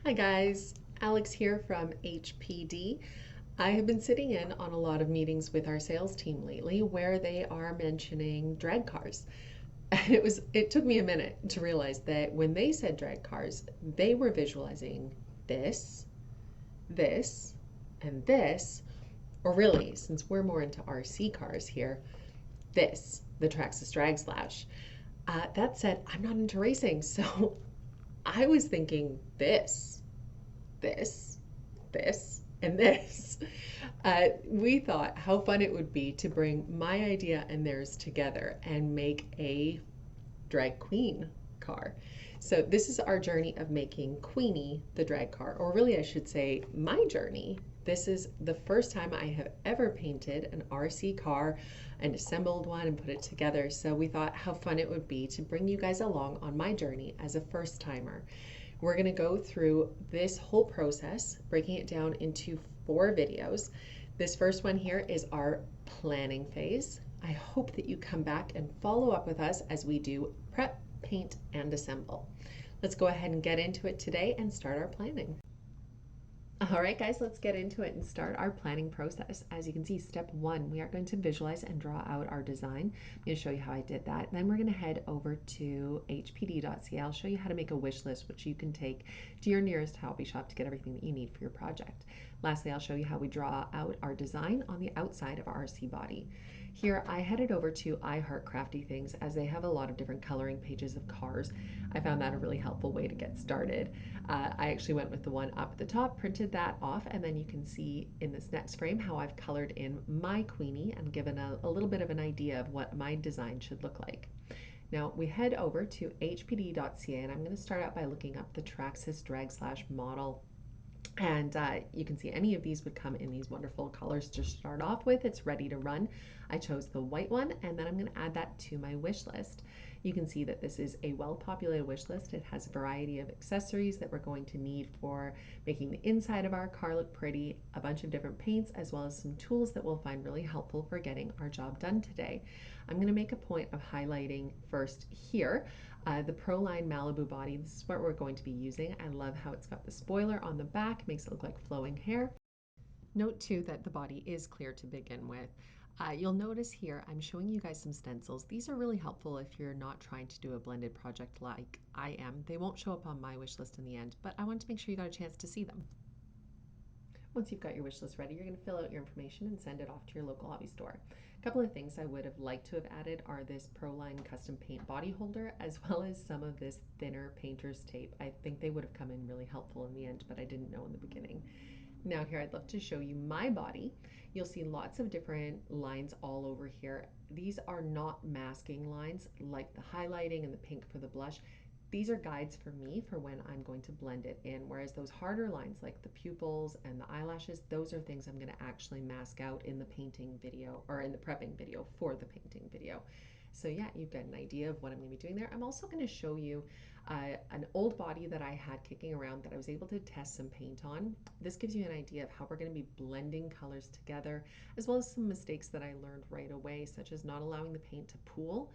Hi guys, Alex here from HPD. I have been sitting in on a lot of meetings with our sales team lately where they are mentioning drag cars. It took me a minute to realize that when they said drag cars, they were visualizing this, this, and this, or really, since we're more into RC cars here, this, the Traxxas Drag Slash. That said, I'm not into racing, so I was thinking this, this, and this. We thought how fun it would be to bring my idea and theirs together and make a drag queen car. So this is our journey of making Queenie the drag car, or really I should say my journey. This is the first time I have ever painted an RC car and assembled one and put it together. So we thought how fun it would be to bring you guys along on my journey as a first timer. We're going to go through this whole process, breaking it down into 4 videos. This first one here is our planning phase. I hope that you come back and follow up with us as we do prep, paint, and assemble. Let's go ahead and get into it today and start our planning. All right, guys, let's get into it and start our planning process. As you can see, step 1, we are going to visualize and draw out our design. I'm going to show you how I did that. Then we're going to head over to hpd.ca. I'll show you how to make a wish list, which you can take to your nearest hobby shop to get everything that you need for your project. Lastly, I'll show you how we draw out our design on the outside of our RC body. Here, I headed over to I Heart Crafty Things as they have a lot of different coloring pages of cars. I found that a really helpful way to get started. I actually went with the one up at the top, printed that off, and then you can see in this next frame how I've colored in my Queenie and given a little bit of an idea of what my design should look like. Now we head over to hpd.ca and I'm going to start out by looking up the Traxxas Drag Slash model. And you can see any of these would come in these wonderful colors to start off with. It's ready to run. I chose the white one, and then I'm going to add that to my wish list. You can see that this is a well-populated wish list. It has a variety of accessories that we're going to need for making the inside of our car look pretty, a bunch of different paints, as well as some tools that we'll find really helpful for getting our job done today. I'm going to make a point of highlighting first here the Proline Malibu body. This is what we're going to be using. I love how it's got the spoiler on the back, makes it look like flowing hair. Note too that the body is clear to begin with. You'll notice here I'm showing you guys some stencils. These are really helpful if you're not trying to do a blended project like I am. They won't show up on my wish list in the end, but I want to make sure you got a chance to see them. Once you've got your wish list ready, you're going to fill out your information and send it off to your local hobby store. A couple of things I would have liked to have added are this Proline custom paint body holder, as well as some of this thinner painter's tape. I think they would have come in really helpful in the end, but I didn't know in the beginning. Now here I'd love to show you my body. You'll see lots of different lines all over here. These are not masking lines like the highlighting and the pink for the blush. These are guides for me for when I'm going to blend it in, whereas those harder lines like the pupils and the eyelashes, those are things I'm going to actually mask out in the painting video or in the prepping video for the painting video. So yeah, you've got an idea of what I'm going to be doing there. I'm also going to show you an old body that I had kicking around that I was able to test some paint on. This gives you an idea of how we're going to be blending colors together, as well as some mistakes that I learned right away, such as not allowing the paint to pool.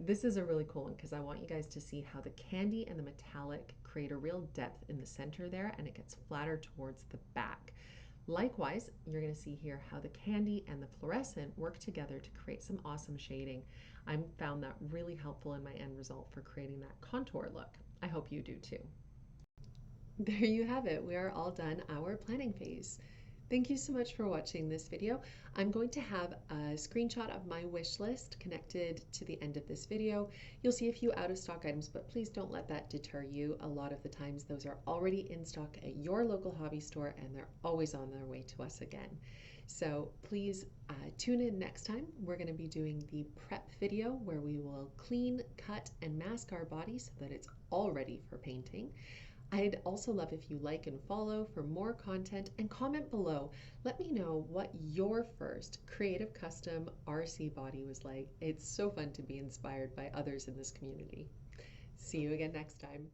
This is a really cool one because I want you guys to see how the candy and the metallic create a real depth in the center there, and it gets flatter towards the back. Likewise, you're going to see here how the candy and the fluorescent work together to create some awesome shading. I found that really helpful in my end result for creating that contour look. I hope you do too. There you have it. We are all done our planning phase. Thank you so much for watching this video. I'm going to have a screenshot of my wish list connected to the end of this video. You'll see a few out of stock items, but please don't let that deter you. A lot of the times those are already in stock at your local hobby store and they're always on their way to us again. So please tune in next time. We're going to be doing the prep video where we will clean, cut, and mask our body so that it's all ready for painting. I'd also love if you like and follow for more content and comment below. Let me know what your first creative custom RC body was like. It's so fun to be inspired by others in this community. See you again next time.